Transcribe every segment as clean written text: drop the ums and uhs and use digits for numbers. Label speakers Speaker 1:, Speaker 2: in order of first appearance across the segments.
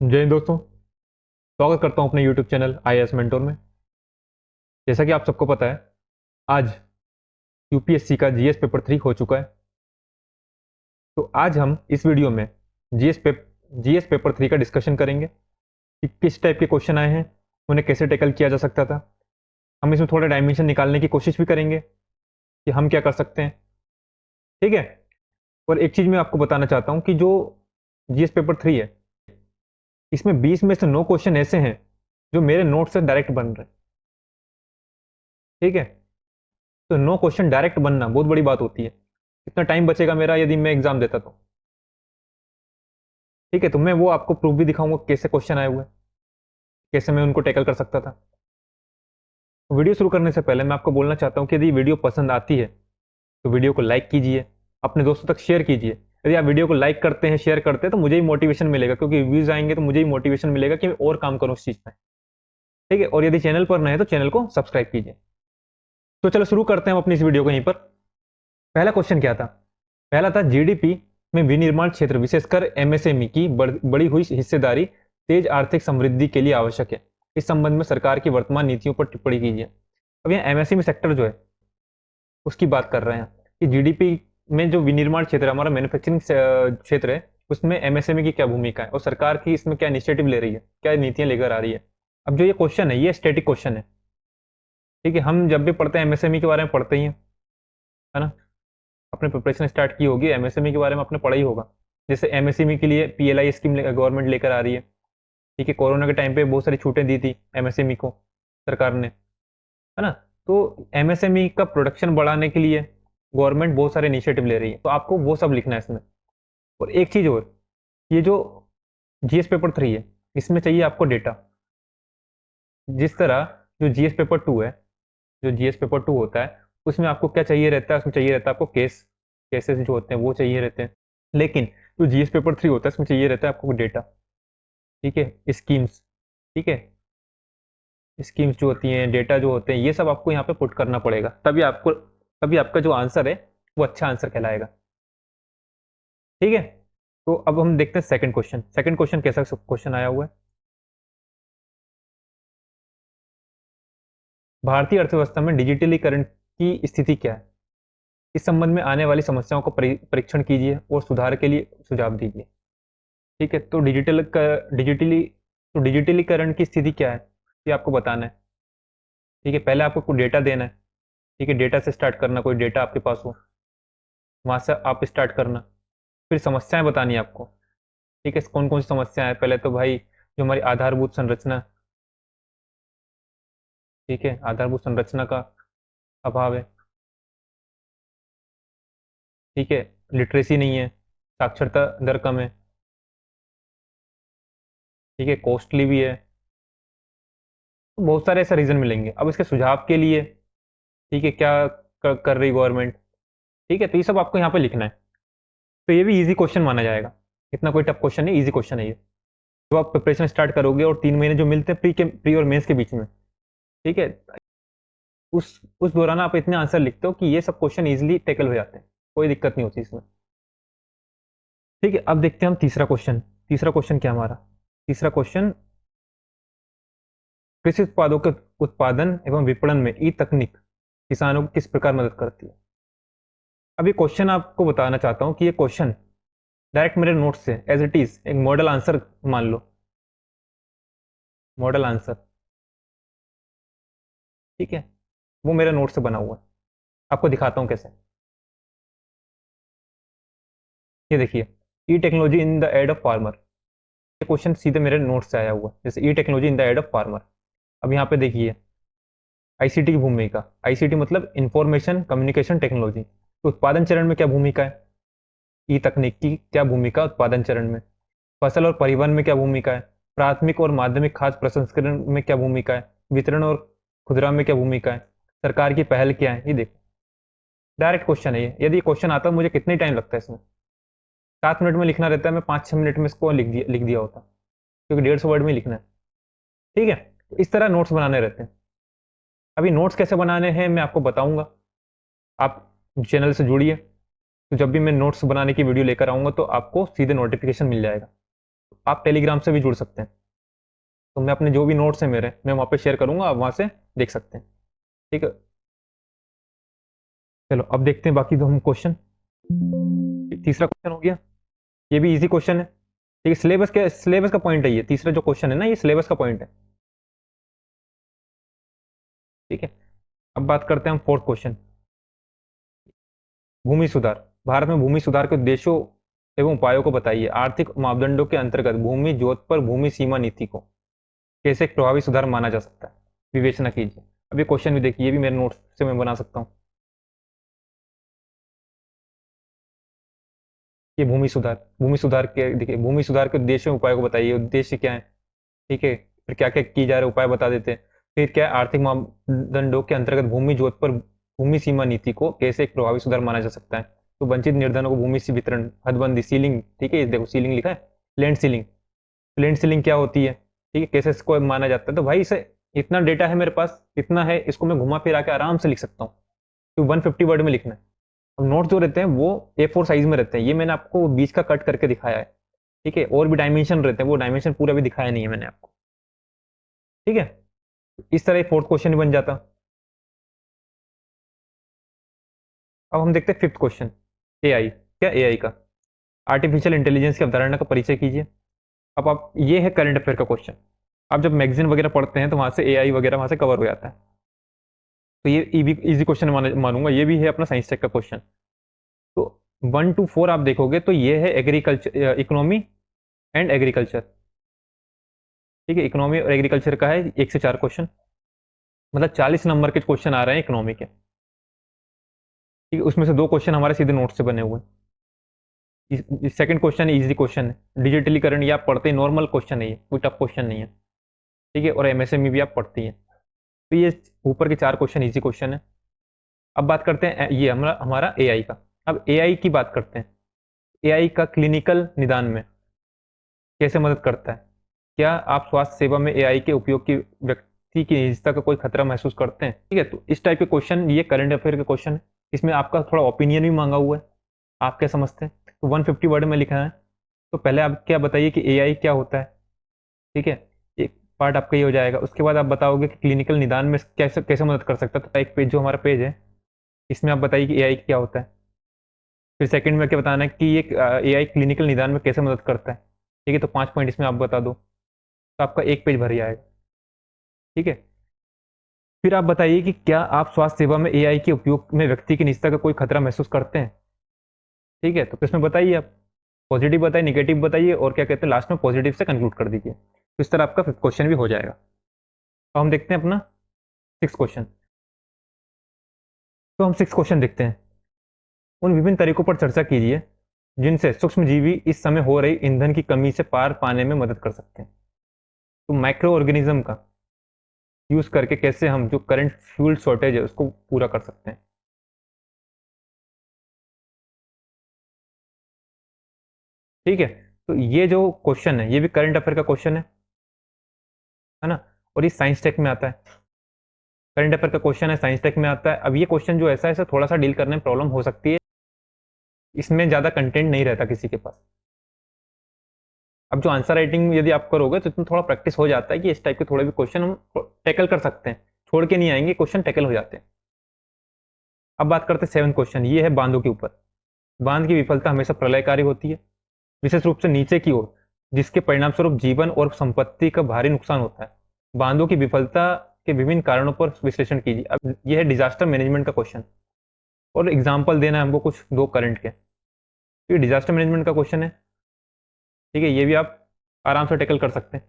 Speaker 1: जय हिंद दोस्तों। स्वागत करता हूं अपने YouTube चैनल IAS मेंटोर में। जैसा कि आप सबको पता है, आज यूपीएससी का जीएस पेपर 3 हो चुका है। तो आज हम इस वीडियो में जीएस पेपर 3 का डिस्कशन करेंगे कि किस टाइप के क्वेश्चन आए हैं, उन्हें कैसे टैकल किया जा सकता था। हम इसमें थोड़ा डायमेंशन निकालने की कोशिश भी करेंगे कि हम क्या कर सकते हैं। ठीक है। और एक चीज़ मैं आपको बताना चाहता हूँ कि जो जीएस पेपर 3 है, इसमें 20 में से 9 क्वेश्चन ऐसे हैं जो मेरे नोट से डायरेक्ट बन रहे हैं। ठीक है। तो 9 क्वेश्चन डायरेक्ट बनना बहुत बड़ी बात होती है। कितना टाइम बचेगा मेरा यदि मैं एग्जाम देता तो। ठीक है। तो मैं वो आपको प्रूफ भी दिखाऊंगा कैसे क्वेश्चन आए हुए, कैसे मैं उनको टैकल कर सकता था। वीडियो शुरू करने से पहले मैं आपको बोलना चाहता हूँ कि यदि वीडियो पसंद आती है तो वीडियो को लाइक कीजिए, अपने दोस्तों तक शेयर कीजिए। यदि आप वीडियो को लाइक करते हैं, शेयर करते हैं, तो मुझे ही मोटिवेशन मिलेगा, क्योंकि व्यूज आएंगे तो मुझे ही मोटिवेशन मिलेगा कि मैं और काम करूँ उस चीज़ में। ठीक है। और यदि चैनल पर नए हैं तो चैनल को सब्सक्राइब कीजिए। तो चलो शुरू करते हैं हम अपनी इस वीडियो को यहीं पर। पहला क्वेश्चन क्या था? पहला था जीडीपी में विनिर्माण क्षेत्र विशेषकर एमएसएमई की बढ़ी हुई हिस्सेदारी तेज आर्थिक समृद्धि के लिए आवश्यक है। इस संबंध में सरकार की वर्तमान नीतियों पर टिप्पणी कीजिए। अब यहाँ एमएसएमई सेक्टर जो है उसकी बात कर रहे हैं कि जीडीपी में जो विनिर्माण क्षेत्र है, हमारा मैन्युफैक्चरिंग क्षेत्र है, उसमें एमएसएमई की क्या भूमिका है और सरकार की इसमें क्या इनिशिएटिव ले रही है, क्या नीतियां लेकर आ रही है। अब जो ये क्वेश्चन है ये स्टैटिक क्वेश्चन है। ठीक है। हम जब भी पढ़ते हैं एमएसएमई के बारे में पढ़ते ही हैं, है ना। अपने प्रिपरेशन स्टार्ट की होगी, एमएसएमई के बारे में आपने पढ़ा ही होगा। जैसे एमएसएमई के लिए पीएलआई स्कीम गवर्नमेंट लेकर आ रही है। ठीक है। कोरोना के टाइम पे बहुत सारी छूटें दी थी एमएसएमई को सरकार ने, है ना। तो एमएसएमई का प्रोडक्शन बढ़ाने के लिए गवर्नमेंट बहुत सारे इनिशिएटिव ले रही है, तो आपको वो सब लिखना है इसमें। और एक चीज और, ये जो जीएस पेपर 3 है, इसमें चाहिए आपको डेटा। जिस तरह जो जीएस पेपर 2 है, जो जीएस पेपर 2 होता है, उसमें आपको क्या चाहिए रहता है? उसमें चाहिए रहता है आपको केसेस जो होते हैं वो चाहिए रहते हैं। लेकिन जो जीएस पेपर 3 होता है उसमें चाहिए रहता है आपको डेटा। ठीक है। स्कीम्स, ठीक है, स्कीम्स जो होती हैं, डेटा जो होते हैं, ये सब आपको यहाँ पे पुट करना पड़ेगा, तभी आपका जो आंसर है वो अच्छा आंसर कहलाएगा। ठीक है। तो अब हम देखते हैं सेकंड क्वेश्चन। सेकंड क्वेश्चन कैसा क्वेश्चन आया हुआ है? भारतीय अर्थव्यवस्था में डिजिटलीकरण की स्थिति क्या है? इस संबंध में आने वाली समस्याओं को परीक्षण कीजिए और सुधार के लिए सुझाव दीजिए। ठीक है। तो डिजिटलीकरण की स्थिति क्या है, ये आपको बताना है। ठीक है। पहले आपको कोई डेटा देना है। ठीक है। डेटा से स्टार्ट करना, कोई डेटा आपके पास हो, वहां से आप स्टार्ट करना। फिर समस्याएं बतानी है आपको। ठीक है। कौन कौन सी समस्याएं हैं? पहले तो भाई जो हमारी आधारभूत संरचना, ठीक है, आधारभूत संरचना का अभाव है। ठीक है। लिटरेसी नहीं है, साक्षरता दर कम है। ठीक है। कॉस्टली भी है। तो बहुत सारे ऐसे रीजन मिलेंगे। अब इसके सुझाव के लिए, ठीक है, क्या कर रही गवर्नमेंट। ठीक है। तो ये सब आपको यहाँ पे लिखना है। तो ये भी इजी क्वेश्चन माना जाएगा, इतना कोई टफ क्वेश्चन नहीं, इजी क्वेश्चन है ये। तो आप प्रिपरेशन स्टार्ट करोगे और 3 महीने जो मिलते हैं प्री और मेंस के बीच में, ठीक है, उस दौरान आप इतने आंसर लिखते हो कि ये सब क्वेश्चन इजीली टेकल हो जाते हैं, कोई दिक्कत नहीं होती इसमें। ठीक है। अब देखते हैं हम तीसरा क्वेश्चन। तीसरा क्वेश्चन क्या हमारा? तीसरा क्वेश्चन, कृषि उत्पादों के उत्पादन एवं विपणन में ई तकनीक किसानों को किस प्रकार मदद करती है? अब ये क्वेश्चन आपको बताना चाहता हूं कि ये क्वेश्चन डायरेक्ट मेरे नोट से एज इट इज एक मॉडल आंसर मान लो, मॉडल आंसर। ठीक है। वो मेरे नोट से बना हुआ है, आपको दिखाता हूं कैसे। ये देखिए, e technology in the aid of farmer. ये क्वेश्चन सीधे मेरे नोट से आया हुआ है, जैसे e technology in the aid of farmer. अब यहाँ पे देखिए, आईसीटी की भूमिका, आईसीटी मतलब इंफॉर्मेशन कम्युनिकेशन टेक्नोलॉजी। तो उत्पादन चरण में क्या भूमिका है? ई तकनीक की क्या भूमिका उत्पादन चरण में? फसल और परिवहन में क्या भूमिका है? प्राथमिक और माध्यमिक खाद्य प्रसंस्करण में क्या भूमिका है? वितरण और खुदरा में क्या भूमिका है? सरकार की पहल क्या है? ये देखो, डायरेक्ट क्वेश्चन है ये। यदि क्वेश्चन आता मुझे कितना टाइम लगता है इसमें? 7 मिनट में लिखना रहता है, मैं 5-6 मिनट में इसको लिख दिया होता, क्योंकि 150 वर्ड में लिखना है। ठीक है। तो इस तरह नोट्स बनाने रहते हैं। अभी नोट्स कैसे बनाने हैं मैं आपको बताऊंगा, आप चैनल से जुड़िए। तो जब भी मैं नोट्स बनाने की वीडियो लेकर आऊंगा तो आपको सीधे नोटिफिकेशन मिल जाएगा। आप टेलीग्राम से भी जुड़ सकते हैं। तो मैं अपने जो भी नोट्स हैं मेरे, मैं वहाँ पे शेयर करूँगा, आप वहाँ से देख सकते हैं। ठीक है, चलो अब देखते हैं बाकी दो हम क्वेश्चन। तीसरा क्वेश्चन हो गया, ये भी इजी क्वेश्चन है। ठीक है, सिलेबस का पॉइंट है ये, तीसरा जो क्वेश्चन है ना, ये सिलेबस का पॉइंट है। ठीक है, अब बात करते हैं हम फोर्थ क्वेश्चन। भूमि सुधार, भारत में भूमि सुधार के उद्देश्यों एवं उपायों को बताइए। आर्थिक मापदंडों के अंतर्गत भूमि जोत पर भूमि सीमा नीति को कैसे एक प्रभावी सुधार माना जा सकता है, विवेचना कीजिए। अब ये क्वेश्चन भी देखिए, ये भी मेरे नोट्स से मैं बना सकता हूँ। ये भूमि सुधार के देखिए, भूमि सुधार के उद्देश्य एवं उपायों को बताइए, उद्देश्य क्या है। ठीक है, फिर क्या क्या की जा रहे उपाय बता देते हैं। फिर क्या है, आर्थिक मापदंडों के अंतर्गत भूमि जोत पर भूमि सीमा नीति को कैसे एक प्रभावी सुधार माना जा सकता है। तो वंचित निर्धनों को भूमि से वितरण, हदबंदी, सीलिंग। ठीक है, देखो सीलिंग लिखा है, लैंड सीलिंग। लैंड सीलिंग क्या होती है, ठीक है, कैसे इसको माना जाता है। तो भाई इसे, इतना डेटा है मेरे पास, इतना है, इसको मैं घुमा फिरा के आराम से लिख सकता हूँ। तो 150 वर्ड में लिखना है। अब नोट जो रहते हैं वो A4 साइज में रहते हैं, ये मैंने आपको बीच का कट करके दिखाया है। ठीक है, और भी डायमेंशन रहते हैं, वो डायमेंशन पूरा भी दिखाया नहीं है मैंने आपको। ठीक है, इस तरह फोर्थ क्वेश्चन बन जाता। अब हम देखते हैं फिफ्थ क्वेश्चन, एआई। क्या एआई का, आर्टिफिशियल इंटेलिजेंस की अवधारणा का परिचय कीजिए। अब आप, ये है करंट अफेयर का क्वेश्चन। आप जब मैगजीन वगैरह पढ़ते हैं तो वहां से एआई वगैरह वहां से कवर हो जाता है। तो ये इजी क्वेश्चन मानूंगा, ये भी है अपना साइंस टेक का क्वेश्चन। तो 1 to 4 आप देखोगे तो ये है एग्रीकल्चर, इकोनॉमी एंड एग्रीकल्चर। ठीक है, इकोनॉमी और एग्रीकल्चर का है 1 से 4 क्वेश्चन, मतलब 40 नंबर के क्वेश्चन आ रहे हैं इकोनॉमी के। ठीक है, उसमें से 2 क्वेश्चन हमारे सीधे नोट से बने हुए हैं। सेकंड क्वेश्चन इजी क्वेश्चन है, डिजिटलीकरण, ये आप पढ़ते हैं, नॉर्मल क्वेश्चन है, ये कोई टफ क्वेश्चन नहीं है। ठीक है, और एमएसएमई भी आप पढ़ती हैं। तो ये ऊपर के 4 क्वेश्चन इजी क्वेश्चन है। अब बात करते हैं ये हमारा हमारा एआई का। अब एआई की बात करते हैं, एआई का क्लिनिकल निदान में कैसे मदद करता है। क्या आप स्वास्थ्य सेवा में एआई के उपयोग की व्यक्ति की निजता का कोई खतरा महसूस करते हैं। ठीक है, तो इस टाइप के क्वेश्चन, ये करंट अफेयर के क्वेश्चन है, इसमें आपका थोड़ा ओपिनियन भी मांगा हुआ है, आप क्या समझते हैं। तो 150 वर्ड में लिखा है। तो पहले आप क्या बताइए कि एआई क्या होता है। ठीक है, एक पार्ट आपका ये हो जाएगा। उसके बाद आप बताओगे कि क्लिनिकल निदान में कैसे कैसे मदद कर सकता है। तो एक पेज, जो हमारा पेज है, इसमें आप बताइए कि एआई क्या होता है। फिर सेकंड में क्या बताना है कि ये एआई क्लिनिकल निदान में कैसे मदद करता है। ठीक है, तो 5 पॉइंट इसमें आप बता दो, तो आपका एक पेज भर जाएगा। ठीक है, फिर आप बताइए कि क्या आप स्वास्थ्य सेवा में एआई के उपयोग में व्यक्ति की निजता का कोई खतरा महसूस करते हैं। ठीक है, तो इसमें बताइए आप, पॉजिटिव बताइए, निगेटिव बताइए, और क्या कहते हैं लास्ट में पॉजिटिव से कंक्लूड कर दीजिए। तो इस तरह आपका फिफ्थ क्वेश्चन भी हो जाएगा। अब हम देखते हैं अपना सिक्स क्वेश्चन। तो हम सिक्स क्वेश्चन देखते हैं, उन विभिन्न तरीकों पर चर्चा कीजिए जिनसे सूक्ष्म जीवी इस समय हो रही ईंधन की कमी से पार पाने में मदद कर सकते हैं। तो माइक्रो ऑर्गेनिज्म का यूज करके कैसे हम जो करंट फ्यूल शॉर्टेज है उसको पूरा कर सकते हैं। ठीक है, तो ये जो क्वेश्चन है ये भी करंट अफेयर का क्वेश्चन है ना, और ये साइंस टेक में आता है। करंट अफेयर का क्वेश्चन है, साइंस टेक में आता है। अब ये क्वेश्चन जो ऐसा है, इसे थोड़ा सा डील करने में प्रॉब्लम हो सकती है, इसमें ज्यादा कंटेंट नहीं रहता किसी के पास। अब जो आंसर राइटिंग यदि आप करोगे तो इसमें थोड़ा प्रैक्टिस हो जाता है कि इस टाइप के थोड़े भी क्वेश्चन हम टैकल कर सकते हैं, छोड़ के नहीं आएंगे, क्वेश्चन टैकल हो जाते हैं। अब बात करते हैं सेवन क्वेश्चन, ये है बांधों के ऊपर। बांध की विफलता हमेशा प्रलयकारी होती है, विशेष रूप से नीचे की ओर, जिसके परिणाम स्वरूप जीवन और संपत्ति का भारी नुकसान होता है। बांधों की विफलता के विभिन्न कारणों पर विश्लेषण कीजिए। अब यह है डिजास्टर मैनेजमेंट का क्वेश्चन, और एग्जाम्पल देना है हमको कुछ दो करंट के। ये डिजास्टर मैनेजमेंट का क्वेश्चन है। ठीक है, ये भी आप आराम से टैकल कर सकते हैं।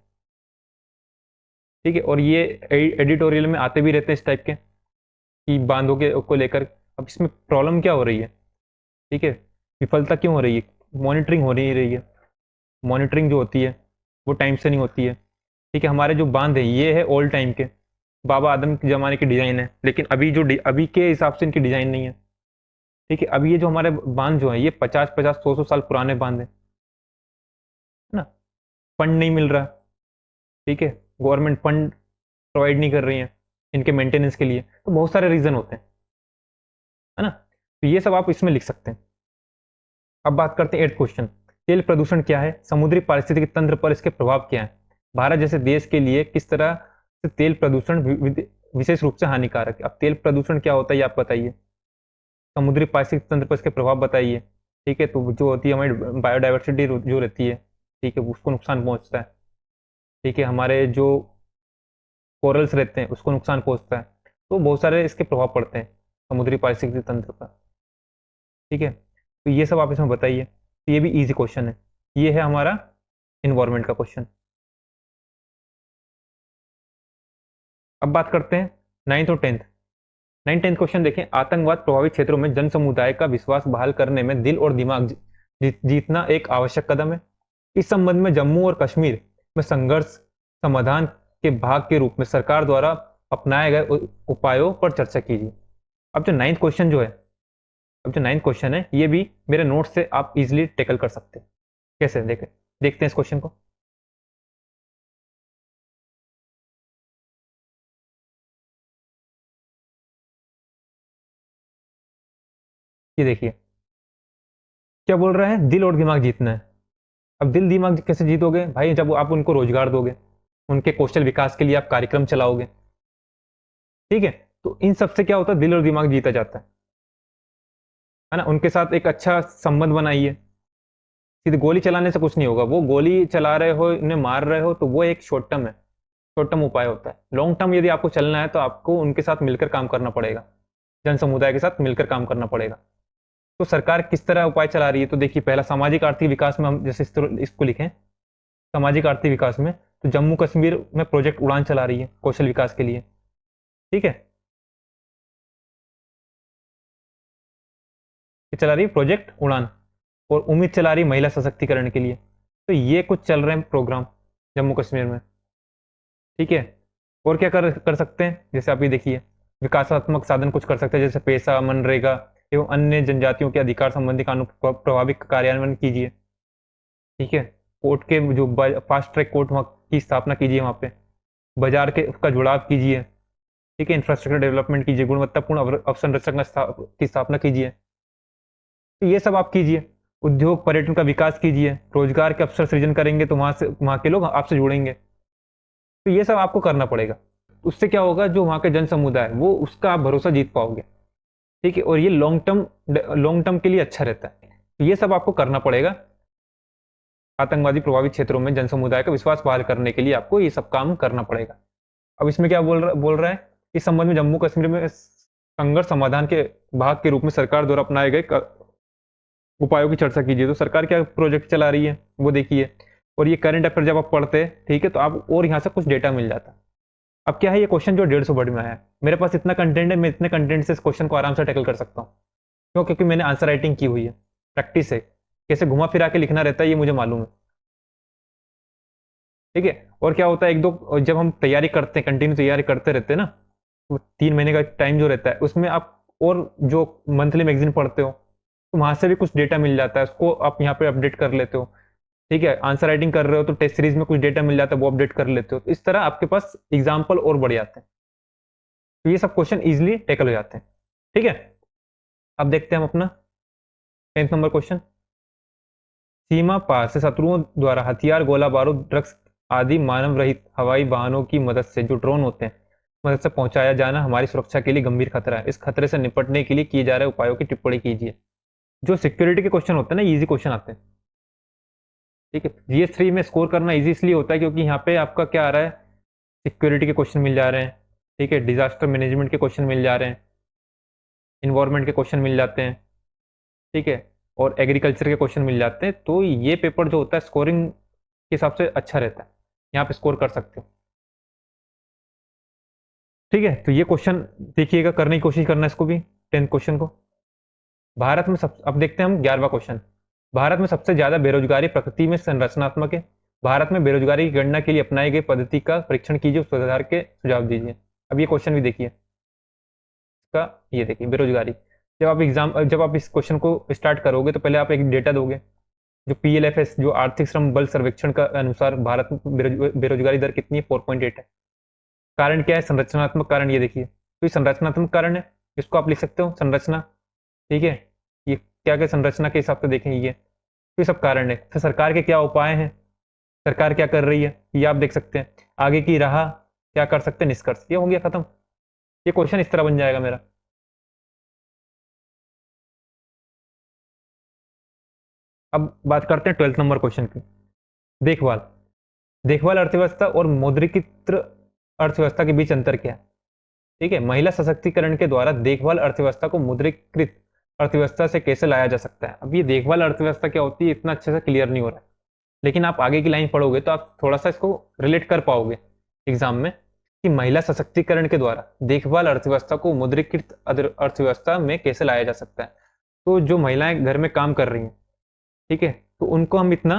Speaker 1: ठीक है, और ये एडिटोरियल में आते भी रहते हैं इस टाइप के, कि बांधों के को लेकर। अब इसमें प्रॉब्लम क्या हो रही है। ठीक है, विफलता क्यों हो रही है, मॉनिटरिंग हो नहीं रही है। मॉनिटरिंग जो होती है वो टाइम से नहीं होती है। ठीक है, हमारे जो बांध है ये है ओल्ड टाइम के, बाबा आदम के ज़माने की डिज़ाइन है, लेकिन अभी जो अभी के हिसाब से इनकी डिज़ाइन नहीं है। ठीक है, अब ये जो हमारे बांध जो है ये 50-50 100-100 साल पुराने बांध है ना। फंड नहीं मिल रहा। ठीक है, गवर्नमेंट फंड प्रोवाइड नहीं कर रही है इनके मेंटेनेंस के लिए, तो बहुत सारे रीज़न होते हैं, है ना। तो ये सब आप इसमें लिख सकते हैं। अब बात करते हैं एट्थ क्वेश्चन, तेल प्रदूषण क्या है, समुद्री पारिस्थितिकी तंत्र पर इसके प्रभाव क्या है, भारत जैसे देश के लिए किस तरह से तेल प्रदूषण विशेष रूप से हानिकारक है। अब तेल प्रदूषण क्या होता है ये आप बताइए, समुद्री पारिस्थितिकी तंत्र पर इसके प्रभाव बताइए। ठीक है, तो जो होती है हमारी बायोडाइवर्सिटी जो रहती है, ठीक है, उसको नुकसान पहुंचता है। ठीक है, हमारे जो कोरल्स रहते हैं उसको नुकसान पहुंचता है। तो बहुत सारे इसके प्रभाव पड़ते हैं समुद्री पारिस्थितिकी तंत्र पर। ठीक है, तो ये सब आप इसमें बताइए। तो ये भी इजी क्वेश्चन है। ये है हमारा इन्वायरमेंट का क्वेश्चन। अब बात करते हैं नाइन्थ और टेंथ। 9-10 क्वेश्चन देखें। आतंकवाद प्रभावित क्षेत्रों में जन समुदाय का विश्वास बहाल करने में दिल और दिमाग जीतना एक आवश्यक कदम है। इस संबंध में जम्मू और कश्मीर में संघर्ष समाधान के भाग के रूप में सरकार द्वारा अपनाए गए उपायों पर चर्चा कीजिए। अब जो नाइन्थ क्वेश्चन जो है, अब जो नाइन्थ क्वेश्चन है ये भी मेरे नोट से आप इजिली टेकल कर सकते हैं। कैसे देखते हैं इस क्वेश्चन को। ये देखिए क्या बोल रहा है, दिल और दिमाग जीतना है। अब दिल दिमाग कैसे जीतोगे भाई, जब आप उनको रोजगार दोगे, उनके कौशल विकास के लिए आप कार्यक्रम चलाओगे। ठीक है, तो इन सबसे क्या होता है, दिल और दिमाग जीता जाता है ना। उनके साथ एक अच्छा संबंध बनाइए। सीधे गोली चलाने से कुछ नहीं होगा, वो गोली चला रहे हो, उन्हें मार रहे हो, तो वो एक शॉर्ट टर्म है, शॉर्ट टर्म उपाय होता है। लॉन्ग टर्म यदि आपको चलना है तो आपको उनके साथ मिलकर काम करना पड़ेगा, जन समुदाय के साथ मिलकर काम करना पड़ेगा। तो सरकार किस तरह उपाय चला रही है, तो देखिए पहला सामाजिक आर्थिक विकास में हम जैसे इसको लिखें, सामाजिक आर्थिक विकास में तो जम्मू कश्मीर में प्रोजेक्ट उड़ान चला रही है कौशल विकास के लिए। ठीक है, ये चला रही है प्रोजेक्ट उड़ान, और उम्मीद चला रही है महिला सशक्तिकरण के लिए। तो ये कुछ चल रहे हैं प्रोग्राम जम्मू कश्मीर में। ठीक है, और क्या कर कर सकते हैं, जैसे आप ये देखिए विकासात्मक साधन कुछ कर सकते हैं, जैसे पेशा, मनरेगा एवं अन्य जनजातियों के अधिकार संबंधी कानून प्रभावी कार्यान्वयन कीजिए। ठीक है, कोर्ट के जो फास्ट ट्रैक कोर्ट वहाँ की स्थापना कीजिए, वहाँ पे बाजार के का जुड़ाव कीजिए। ठीक है, इंफ्रास्ट्रक्चर डेवलपमेंट कीजिए, गुणवत्तापूर्ण अवसंरचना की स्थापना कीजिए। तो ये सब आप कीजिए। उद्योग पर्यटन का विकास कीजिए, रोजगार के अवसर सृजन करेंगे तो वहाँ के लोग आपसे जुड़ेंगे। तो ये सब आपको करना पड़ेगा। उससे क्या होगा, जो वहाँ के जन समुदाय है वो उसका आप भरोसा जीत पाओगे। ठीक है, और ये लॉन्ग टर्म के लिए अच्छा रहता है। तो ये सब आपको करना पड़ेगा। आतंकवादी प्रभावित क्षेत्रों में जन समुदाय का विश्वास बहाल करने के लिए आपको ये सब काम करना पड़ेगा। अब इसमें क्या बोल रहा है, इस संबंध में जम्मू कश्मीर में संघर्ष समाधान के भाग के रूप में सरकार द्वारा अपनाए गए उपायों की चर्चा कीजिए। तो सरकार क्या प्रोजेक्ट चला रही है वो देखिए। और ये करंट अफेयर जब आप पढ़ते हैं, ठीक है, तो आप और यहाँ से कुछ डेटा मिल जाता है। अब क्या है, ये क्वेश्चन जो 150 वर्ड में आया है, मेरे पास इतना कंटेंट है, मैं इतने कंटेंट से इस क्वेश्चन को आराम से टैकल कर सकता हूँ। क्यों, क्योंकि मैंने आंसर राइटिंग की हुई है, प्रैक्टिस है, कैसे घुमा फिरा के लिखना रहता है ये मुझे मालूम है। ठीक है, और क्या होता है, एक दो जब हम तैयारी करते हैं, कंटिन्यू तैयारी करते रहते हैं ना, तो 3 महीने का टाइम जो रहता है उसमें आप और जो मंथली मैगजीन पढ़ते हो तो वहां से भी कुछ डेटा मिल जाता है, उसको आप यहाँ पे अपडेट कर लेते हो। ठीक है, आंसर राइटिंग कर रहे हो तो टेस्ट सीरीज में कुछ डेटा मिल जाता है, वो अपडेट कर लेते हो। तो इस तरह आपके पास एग्जाम्पल और बढ़ जाते हैं, तो ये सब क्वेश्चन इजिली टेकल हो जाते हैं। ठीक है, अब देखते हैं हम अपना 10th नंबर क्वेश्चन। सीमा पार से शत्रुओं द्वारा हथियार, गोला बारूद, ड्रग्स आदि मानव रहित हवाई वाहनों की मदद से जो ड्रोन होते हैं मदद से पहुंचाया जाना हमारी सुरक्षा के लिए गंभीर खतरा है। इस खतरे से निपटने के लिए किए जा रहे उपायों की टिप्पणी कीजिए। जो सिक्योरिटी के क्वेश्चन होते हैं ना, इजी क्वेश्चन आते हैं। ठीक है, GS3 में स्कोर करना इजी इसलिए होता है क्योंकि यहाँ पे आपका क्या आ रहा है, सिक्योरिटी के क्वेश्चन मिल जा रहे हैं। ठीक है, डिजास्टर मैनेजमेंट के क्वेश्चन मिल जा रहे हैं, इन्वायरमेंट के क्वेश्चन मिल जाते हैं। ठीक है, और एग्रीकल्चर के क्वेश्चन मिल जाते हैं। तो ये पेपर जो होता है स्कोरिंग के हिसाब से अच्छा रहता है, यहाँ पे स्कोर कर सकते हो। ठीक है, तो ये क्वेश्चन देखिएगा, करने की कोशिश करना इसको भी, 10th क्वेश्चन को। भारत में सब, अब देखते हैं हम 11वां क्वेश्चन। भारत में सबसे ज्यादा बेरोजगारी प्रकृति में संरचनात्मक है। भारत में बेरोजगारी की गणना के लिए अपनाई गई पद्धति का परीक्षण कीजिए, सुधार के सुझाव दीजिए। अब ये क्वेश्चन भी देखिए इसका, ये देखिए बेरोजगारी। जब आप इस क्वेश्चन को स्टार्ट करोगे तो पहले आप एक डेटा दोगे, जो PLFS जो आर्थिक श्रम बल सर्वेक्षण का अनुसार भारत में बेरोजगारी दर कितनी है, 4.8 है। कारण क्या है, संरचनात्मक कारण, ये देखिए। तो ये संरचनात्मक कारण है, इसको आप लिख सकते हो संरचना। ठीक है, ये क्या क्या संरचना के हिसाब से देखेंगे ये। तो ये सब कारण है। फिर सरकार के क्या उपाय हैं, सरकार क्या कर रही है, ये आप देख सकते हैं। आगे की राह क्या कर सकते हैं, निष्कर्ष। ये हो गया खत्म। ये क्वेश्चन इस तरह बन जाएगा मेरा। अब बात करते हैं 12th नंबर क्वेश्चन की। देखभाल। देखभाल अर्थव्यवस्था और मौद्रिकीकृत अर्थव्यवस्था के बीच अंतर क्या है? ठीक है, महिला सशक्तिकरण के द्वारा देखभाल अर्थव्यवस्था को मुद्रीकृत अर्थव्यवस्था से कैसे लाया जा सकता है? अब ये देखभाल अर्थव्यवस्था क्या होती है इतना अच्छे से क्लियर नहीं हो रहा है, लेकिन आप आगे की लाइन पढ़ोगे तो आप थोड़ा सा इसको रिलेट कर पाओगे एग्जाम में, कि महिला सशक्तिकरण के द्वारा देखभाल अर्थव्यवस्था को मुद्रीकृत अर्थव्यवस्था में कैसे लाया जा सकता है। तो जो महिलाएं घर में काम कर रही हैं, ठीक है, तो उनको हम इतना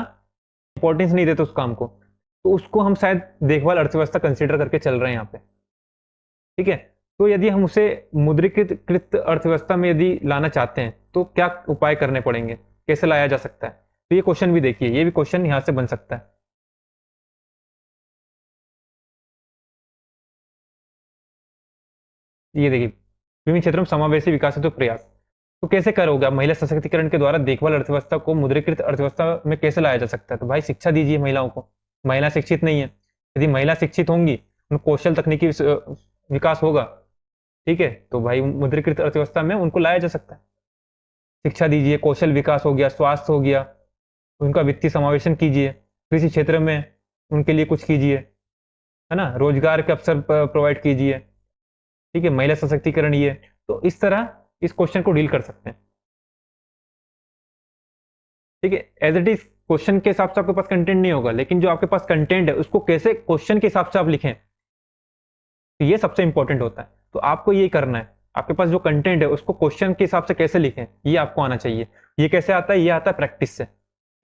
Speaker 1: इंपॉर्टेंस नहीं देते उस काम को, तो उसको हम शायद देखभाल अर्थव्यवस्था कंसिडर करके चल रहे हैं यहाँ पे। ठीक है, तो यदि हम उसे मुद्रीकृत अर्थव्यवस्था में यदि लाना चाहते हैं तो क्या उपाय करने पड़ेंगे, कैसे लाया जा सकता है? तो ये क्वेश्चन भी देखिए, ये भी क्वेश्चन यहां से बन सकता है। ये देखिए, विभिन्न क्षेत्रों में समावेशी विकास हेतु प्रयास। तो कैसे करोगे आप? महिला सशक्तिकरण के द्वारा देखभाल अर्थव्यवस्था को मुद्रीकृत अर्थव्यवस्था में कैसे लाया जा सकता है? तो भाई शिक्षा दीजिए महिलाओं को। महिला शिक्षित नहीं है, यदि महिला शिक्षित होंगी, उन कौशल तकनीकी विकास होगा, ठीक है, तो भाई मुद्रीकृत अर्थव्यवस्था में उनको लाया जा सकता है। शिक्षा दीजिए, कौशल विकास हो गया, स्वास्थ्य हो गया, उनका वित्तीय समावेशन कीजिए, कृषि क्षेत्र में उनके लिए कुछ कीजिए, है ना, रोजगार के अवसर प्रोवाइड कीजिए। ठीक है, महिला सशक्तिकरण ये। तो इस तरह इस क्वेश्चन को डील कर सकते हैं। ठीक है, एज इट इज क्वेश्चन के हिसाब से आपके पास कंटेंट नहीं होगा, लेकिन जो आपके पास कंटेंट है उसको कैसे क्वेश्चन के हिसाब से आप लिखें, तो ये सबसे इंपॉर्टेंट होता है। तो आपको ये करना है, आपके पास जो कंटेंट है उसको क्वेश्चन के हिसाब से कैसे लिखें, ये आपको आना चाहिए। ये कैसे आता है? ये आता है प्रैक्टिस से।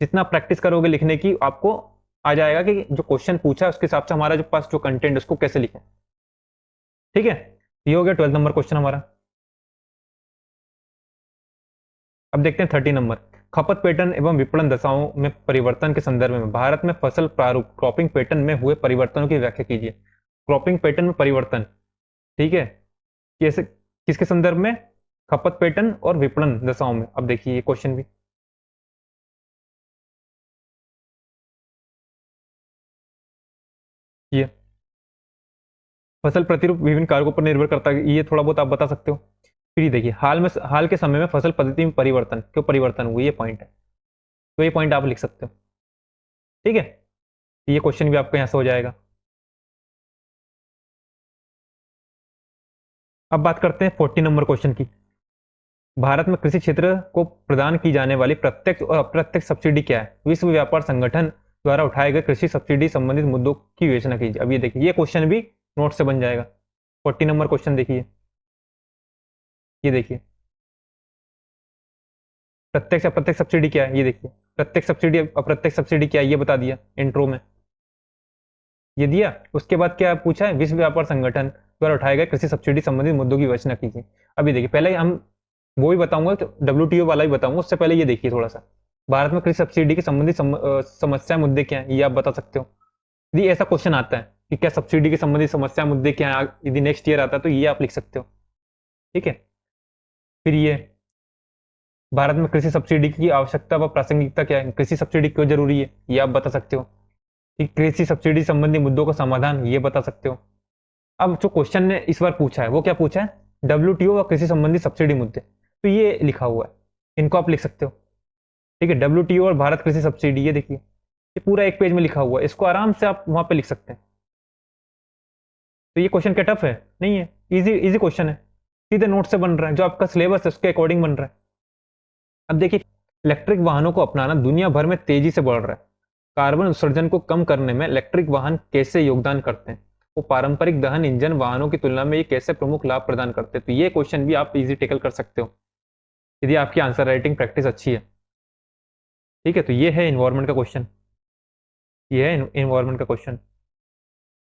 Speaker 1: जितना प्रैक्टिस करोगे लिखने की, आपको आ जाएगा कि जो क्वेश्चन पूछा है उसके हिसाब से हमारा जो पास जो कंटेंट है उसको कैसे लिखें। ठीक है, ये हो गया 12th नंबर क्वेश्चन हमारा। अब देखते हैं 30 नंबर। खपत पैटर्न एवं विपणन दशाओं में परिवर्तन के संदर्भ में भारत में फसल प्रारूप क्रॉपिंग पैटर्न में हुए परिवर्तनों की व्याख्या कीजिए। क्रॉपिंग पैटर्न में परिवर्तन, ठीक है, कैसे, किसके संदर्भ में? खपत पैटर्न और विपणन दशाओं में। अब देखिए ये क्वेश्चन भी, ये फसल प्रतिरूप विभिन्न कारकों पर निर्भर करता है, ये थोड़ा बहुत आप बता सकते हो। फिर ये देखिए, हाल के समय में फसल पद्धति में परिवर्तन, क्यों परिवर्तन हुए, ये पॉइंट है, तो ये पॉइंट आप लिख सकते हो। ठीक है, ये क्वेश्चन भी आपका यहां से हो जाएगा। अब बात करते हैं 40 नंबर क्वेश्चन की। भारत में कृषि क्षेत्र को प्रदान की जाने वाली प्रत्यक्ष और अप्रत्यक्ष सब्सिडी क्या है? विश्व व्यापार संगठन द्वारा उठाए गए कृषि सब्सिडी संबंधित मुद्दों की विवेचना कीजिए। अब ये देखिए, ये क्वेश्चन भी नोट से बन जाएगा। 40 नंबर क्वेश्चन देखिए, ये देखिए, प्रत्यक्ष अप्रत्यक्ष सब्सिडी क्या है, ये देखिए, प्रत्यक्ष सब्सिडी अप्रत्यक्ष सब्सिडी क्या है ये बता दिया इंट्रो में, ये दिया। उसके बाद क्या पूछा है? विश्व व्यापार संगठन द्वारा उठाए गए कृषि सब्सिडी संबंधित मुद्दों की विवेचना कीजिए। अभी देखिए, पहले हम वो भी बताऊंगा, तो WTO वाला भी बताऊंगा, उससे पहले ये देखिए थोड़ा सा, भारत में कृषि सब्सिडी के संबंधित समस्या मुद्दे क्या है, ये आप बता सकते हो। यदि ऐसा क्वेश्चन आता है कि क्या सब्सिडी के संबंधित समस्या मुद्दे क्या है, यदि नेक्स्ट ईयर आता है तो ये आप लिख सकते हो। ठीक है, फिर ये भारत में कृषि सब्सिडी की आवश्यकता व प्रासंगिकता क्या है, कृषि सब्सिडी क्यों जरूरी है, ये आप बता सकते हो। कि कृषि सब्सिडी संबंधी मुद्दों का समाधान, ये बता सकते हो। अब जो क्वेश्चन ने इस बार पूछा है वो क्या पूछा है? WTO व कृषि संबंधी सब्सिडी मुद्दे, तो ये लिखा हुआ है, इनको आप लिख सकते हो। ठीक है, WTO और भारत कृषि सब्सिडी, ये देखिए, ये पूरा एक पेज में लिखा हुआ है, इसको आराम से आप वहां पे लिख सकते हैं। तो ये क्वेश्चन क्या टफ है? नहीं है, इजी इजी क्वेश्चन है, सीधे नोट से बन रहा है, जो आपका सिलेबस है उसके अकॉर्डिंग बन रहा है। अब देखिए, इलेक्ट्रिक वाहनों को अपनाना दुनिया भर में तेजी से बढ़ रहा है। कार्बन उत्सर्जन को कम करने में इलेक्ट्रिक वाहन कैसे योगदान करते हैं? वो पारंपरिक दहन इंजन वाहनों की तुलना में ये कैसे प्रमुख लाभ प्रदान करते हैं? तो ये क्वेश्चन भी आप इजी टेकल कर सकते हो यदि आपकी आंसर राइटिंग प्रैक्टिस अच्छी है। ठीक है, तो ये है इन्वायरमेंट का क्वेश्चन, ये है इन्वायरमेंट का क्वेश्चन।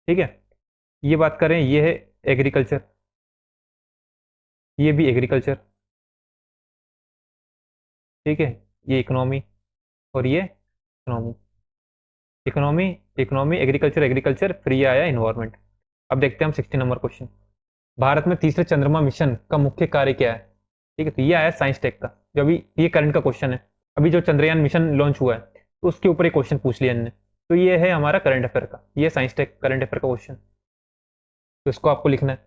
Speaker 1: ठीक है, ये बात करें, ये है एग्रीकल्चर, ये भी एग्रीकल्चर। ठीक है, ये इकोनॉमी, और ये economy, economy, economy, agriculture, agriculture, फिर ये आया इन्वायरमेंट। अब देखते हैं हम 60 नंबर क्वेश्चन। भारत में तीसरे चंद्रमा मिशन का मुख्य कार्य क्या है? ठीक है, तो ये आया साइंस टेक का, जो अभी ये करंट का क्वेश्चन है। अभी जो चंद्रयान मिशन लॉन्च हुआ है तो उसके ऊपर एक क्वेश्चन पूछ लिया इन्होंने। तो ये है हमारा करंट अफेयर का, ये साइंस टेक करंट अफेयर का क्वेश्चन, तो इसको आपको लिखना है।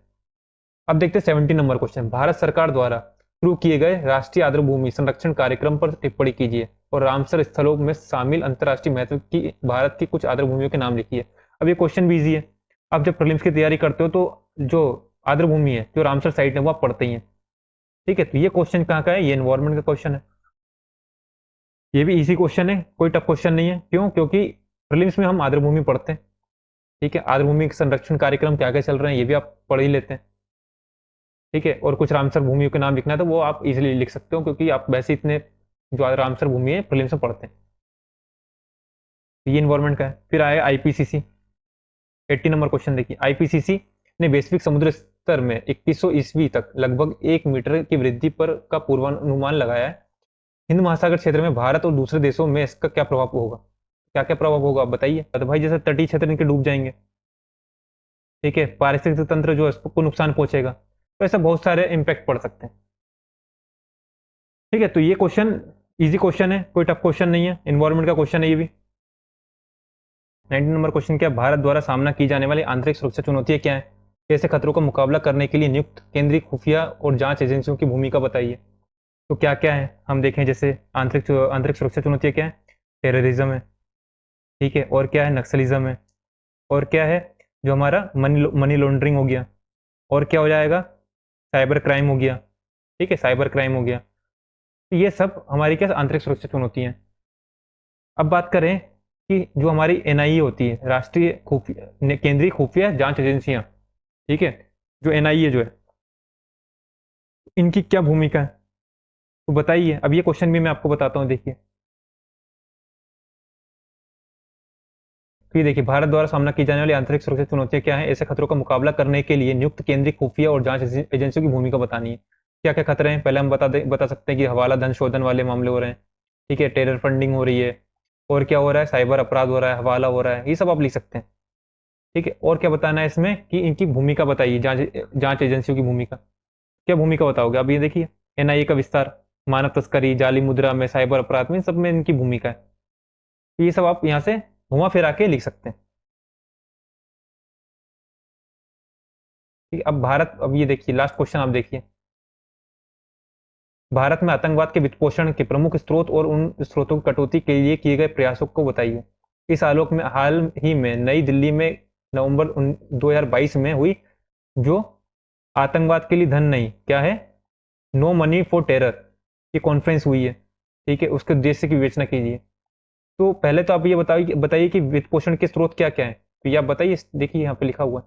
Speaker 1: अब देखते हैं 70 नंबर क्वेश्चन। भारत सरकार द्वारा शुरू किए गए राष्ट्रीय आर्द्रभूमि संरक्षण कार्यक्रम पर टिप्पणी कीजिए और रामसर स्थलों में शामिल अंतर्राष्ट्रीय महत्व की भारत की कुछ आर्द्रभूमियों के नाम लिखिए। अब ये क्वेश्चन भी इजी है, आप जब प्रीलिम्स की तैयारी करते हो तो जो आर्द्रभूमि है, जो रामसर साइट है, वो आप पढ़ते ही हैं। ठीक है, तो ये क्वेश्चन कहाँ का है, ये एनवायरमेंट का क्वेश्चन है। ये भी इजी क्वेश्चन है, कोई टफ क्वेश्चन नहीं है। क्यों? क्योंकि प्रीलिम्स में हम आर्द्रभूमि पढ़ते हैं। ठीक है, आर्द्रभूमि के संरक्षण कार्यक्रम क्या क्या चल रहे हैं ये भी आप पढ़ ही लेते हैं। ठीक है, और कुछ रामसर भूमियों के नाम लिखना है तो वो आप इजीली लिख सकते हो, क्योंकि आप वैसे इतने जो रामसर भूमि है प्रीलिम्स में पढ़ते हैं। ये इन्वायरमेंट का है। फिर आया आईपीसीसी, 80 नंबर क्वेश्चन देखिए। आईपीसीसी ने वैश्विक समुद्र स्तर में 2100 ईस्वी तक लगभग 1 मीटर की वृद्धि पर का पूर्वानुमान लगाया है। हिंद महासागर क्षेत्र में भारत और दूसरे देशों में इसका क्या प्रभाव होगा? क्या क्या प्रभाव होगा आप बताइए। तो भाई जैसे तटीय क्षेत्र इनके डूब जाएंगे, ठीक है, पारिस्थितिक तंत्र जो है उसको नुकसान पहुंचेगा, तो ऐसा बहुत सारे इंपैक्ट पड़ सकते हैं। ठीक है, तो ये क्वेश्चन इजी क्वेश्चन है, कोई टफ क्वेश्चन नहीं है, इन्वायरमेंट का क्वेश्चन है ये भी। 19 नंबर क्वेश्चन क्या? भारत द्वारा सामना की जाने वाली आंतरिक सुरक्षा चुनौतियां क्या है? कैसे खतरों का मुकाबला करने के लिए नियुक्त केंद्रीय खुफिया और जांच एजेंसियों की भूमिका बताइए। तो क्या क्या है हम देखें, जैसे आंतरिक सुरक्षा चुनौतियां क्या है? टेररिज्म है, ठीक है, और क्या है? नक्सलिज्म है, और क्या है? जो हमारा मनी लॉन्ड्रिंग हो गया, और क्या हो जाएगा? साइबर क्राइम हो गया। ठीक है, साइबर क्राइम हो गया। तो ये सब हमारी क्या आंतरिक सुरक्षा चुनौती हैं। अब बात करें कि जो हमारी एनआईए होती है, राष्ट्रीय खुफिया केंद्रीय खुफिया जांच एजेंसियां, ठीक है, जो एनआईए जो है इनकी क्या भूमिका है तो बताइए। अब ये क्वेश्चन भी मैं आपको बताता हूँ, देखिए। तो ये देखिए, भारत द्वारा सामना की जाने वाली आंतरिक सुरक्षा चुनौतियां क्या है? ऐसे खतरों का मुकाबला करने के लिए नियुक्त केंद्रीय खुफिया और जांच एजेंसियों की भूमिका बतानी है। क्या क्या खतरे हैं? पहले हम बता सकते हैं कि हवाला धन शोधन वाले मामले हो रहे हैं, ठीक है, टेरर फंडिंग हो रही है, और क्या हो रहा है? साइबर अपराध हो रहा है, हवाला हो रहा है, ये सब आप लिख सकते हैं। ठीक है, और क्या बताना है इसमें कि इनकी भूमिका बताइए, जांच एजेंसियों की भूमिका। क्या भूमिका बताओगे? अब ये देखिए, एनआईए का विस्तार, मानव तस्करी, जाली मुद्रा में, साइबर अपराध में, इन सब में इनकी भूमिका है। तो ये सब आप यहाँ से घुमा फिरा के लिख सकते हैं। ठीक है, अब भारत, अब ये देखिए लास्ट क्वेश्चन आप देखिए। भारत में आतंकवाद के वित्तपोषण के प्रमुख स्रोत और उन स्रोतों की कटौती के लिए किए गए प्रयासों को बताइए। इस आलोक में हाल ही में नई दिल्ली में नवंबर 2022 में हुई जो आतंकवाद के लिए धन नहीं, क्या है? नो मनी फॉर टेरर, ये कॉन्फ्रेंस हुई है, ठीक है, उसके उद्देश्य की विवेचना कीजिए। तो पहले तो आप ये बताइए कि वित्त पोषण के स्रोत क्या क्या है, तो ये आप बताइए। देखिए यहाँ पे लिखा हुआ है,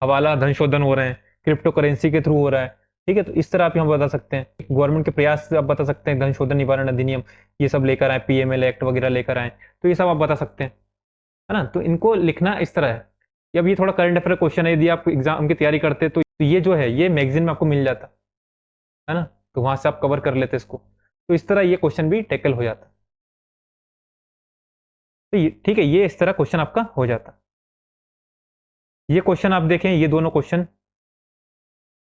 Speaker 1: हवाला धन शोधन हो रहे हैं, क्रिप्टो करेंसी के थ्रू हो रहा है। ठीक है, तो इस तरह आप यहाँ बता सकते हैं। गवर्नमेंट के प्रयास से आप बता सकते हैं, धन शोधन निवारण अधिनियम ये सब लेकर आए, पीएमएल एक्ट वगैरह लेकर आए, तो ये सब आप बता सकते हैं, है ना। तो इनको लिखना इस तरह है। अब ये थोड़ा करंट अफेयर क्वेश्चन है, यदि आप एग्जाम की तैयारी करते तो ये जो है ये मैगजीन में आपको मिल जाता है ना, तो वहां से आप कवर कर लेते इसको। तो इस तरह ये क्वेश्चन भी टैकल हो जाता। तो ठीक है, ये इस तरह क्वेश्चन आपका हो जाता। ये क्वेश्चन आप देखें, ये दोनों क्वेश्चन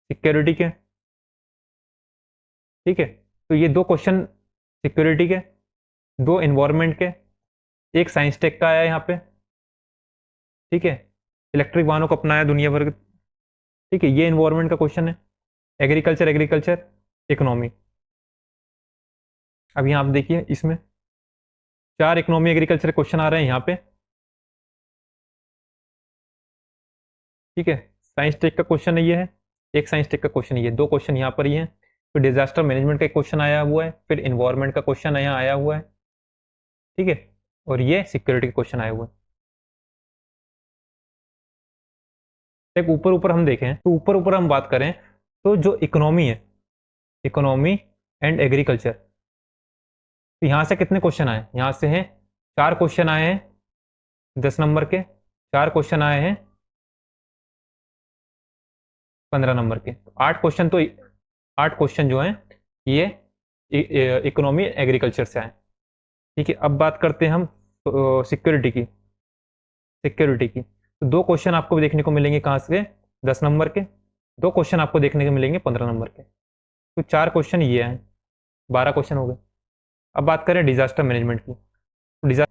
Speaker 1: सिक्योरिटी के, ठीक है, तो ये दो क्वेश्चन सिक्योरिटी के, दो एनवायरमेंट के, एक साइंस टेक का आया यहाँ पे, ठीक है, इलेक्ट्रिक वाहनों को अपनाया दुनिया भर। ठीक है, ये एनवायरमेंट का क्वेश्चन है। Agriculture economy. अब यहाँ आप देखिए, इसमें 4 इकोनॉमी एग्रीकल्चर क्वेश्चन आ रहे हैं यहाँ पे। ठीक है, साइंस टेक का क्वेश्चन ये है, एक साइंस टेक का क्वेश्चन ये, दो क्वेश्चन यहाँ पर ही हैं। फिर डिजास्टर मैनेजमेंट का क्वेश्चन आया हुआ है, फिर इन्वायरमेंट का क्वेश्चन यहाँ आया हुआ है, ठीक है, और ये सिक्योरिटी का क्वेश्चन आया हुआ है। एक ऊपर ऊपर हम देखें तो ऊपर ऊपर हम बात करें तो जो इकोनॉमी है, इकोनॉमी एंड एग्रीकल्चर, तो यहाँ से कितने क्वेश्चन आए? यहाँ से हैं 4 क्वेश्चन आए हैं 10 नंबर के, 4 क्वेश्चन आए हैं 15 नंबर के, 8 क्वेश्चन। तो 8 क्वेश्चन जो हैं ये इकोनॉमी एग्रीकल्चर से आए। ठीक है, अब बात करते हैं हम सिक्योरिटी की। सिक्योरिटी की तो 2 क्वेश्चन आपको देखने को मिलेंगे कहाँ से? 10 नंबर के। 2 क्वेश्चन आपको देखने को मिलेंगे 15 नंबर के। तो 4 क्वेश्चन ये हैं। 12 क्वेश्चन हो गए। अब बात करें डिजास्टर मैनेजमेंट की।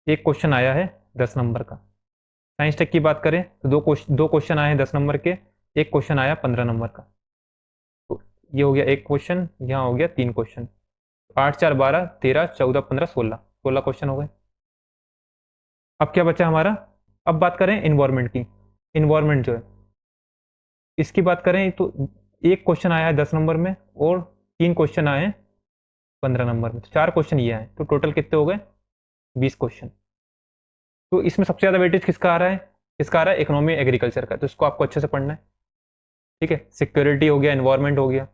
Speaker 1: एक क्वेश्चन आया है 10 नंबर का। साइंस टेक की बात करें तो दो क्वेश्चन आए हैं 10 नंबर के, एक क्वेश्चन आया 15 नंबर का। तो ये हो गया एक क्वेश्चन, यहाँ हो गया 3 क्वेश्चन। 8 4 12 13 14 15 16 क्वेश्चन हो गए। अब क्या बचा हमारा? अब बात करें इन्वायरमेंट की। इन्वायरमेंट जो है, इसकी बात करें तो एक क्वेश्चन आया है 10 नंबर में और 3 क्वेश्चन आए हैं 15 नंबर में, तो 4 क्वेश्चन ये आए, तो टोटल कितने हो गए? 20 क्वेश्चन। तो इसमें सबसे ज़्यादा वेटेज किसका आ रहा है? इसका आ रहा है इकोनॉमी एग्रीकल्चर का, तो इसको आपको अच्छे से पढ़ना है। ठीक है, सिक्योरिटी हो गया, एनवायरमेंट हो गया,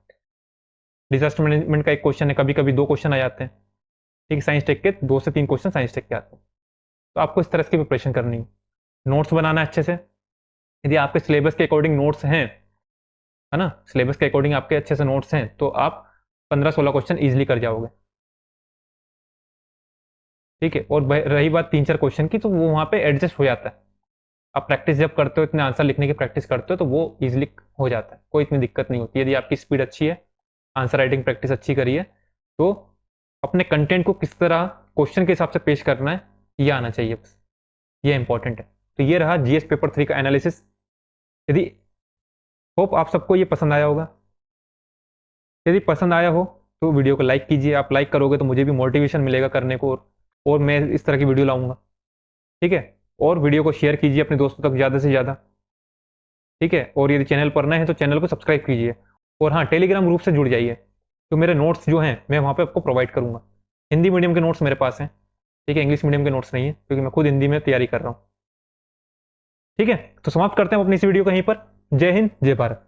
Speaker 1: डिजास्टर मैनेजमेंट का एक क्वेश्चन है, कभी कभी 2 क्वेश्चन आ जाते हैं। ठीक है, साइंस टेक के 2 से 3 क्वेश्चन साइंस टेक के आते हैं। तो आपको इस तरह की प्रिपरेशन करनी है, नोट्स बनाना है अच्छे से। यदि आपके सिलेबस के अकॉर्डिंग नोट्स हैं, है ना, सिलेबस के अकॉर्डिंग आपके अच्छे से नोट्स हैं, तो आप 15-16 क्वेश्चन ईजिली कर जाओगे। ठीक है, और रही बात 3-4 क्वेश्चन की, तो वो वहाँ पे एडजस्ट हो जाता है। आप प्रैक्टिस जब करते हो, इतने आंसर लिखने की प्रैक्टिस करते हो, तो वो इजिली हो जाता है, कोई इतनी दिक्कत नहीं होती। यदि आपकी स्पीड अच्छी है, आंसर राइटिंग प्रैक्टिस अच्छी करी है, तो अपने कंटेंट को किस तरह क्वेश्चन के हिसाब से पेश करना है, ये आना चाहिए बस, ये इंपॉर्टेंट है। तो ये रहा जीएस पेपर 3 का एनालिसिस। यदि होप आप सबको ये पसंद आया होगा। यदि पसंद आया हो तो वीडियो को लाइक कीजिए। आप लाइक करोगे तो मुझे भी मोटिवेशन मिलेगा करने को, और मैं इस तरह की वीडियो लाऊंगा। ठीक है, और वीडियो को शेयर कीजिए अपने दोस्तों तक ज़्यादा से ज़्यादा। ठीक है, और यदि चैनल पर नए हैं तो चैनल को सब्सक्राइब कीजिए, और हाँ, टेलीग्राम ग्रुप से जुड़ जाइए। तो मेरे नोट्स जो हैं मैं वहाँ पे आपको प्रोवाइड करूँगा। हिंदी मीडियम के नोट्स मेरे पास हैं। ठीक है, इंग्लिश मीडियम के नोट्स नहीं है, क्योंकि मैं खुद हिंदी में तैयारी कर रहा हूँ। ठीक है, तो समाप्त करते हैं अपनी इस वीडियो को यहीं पर। जय हिंद, जय भारत।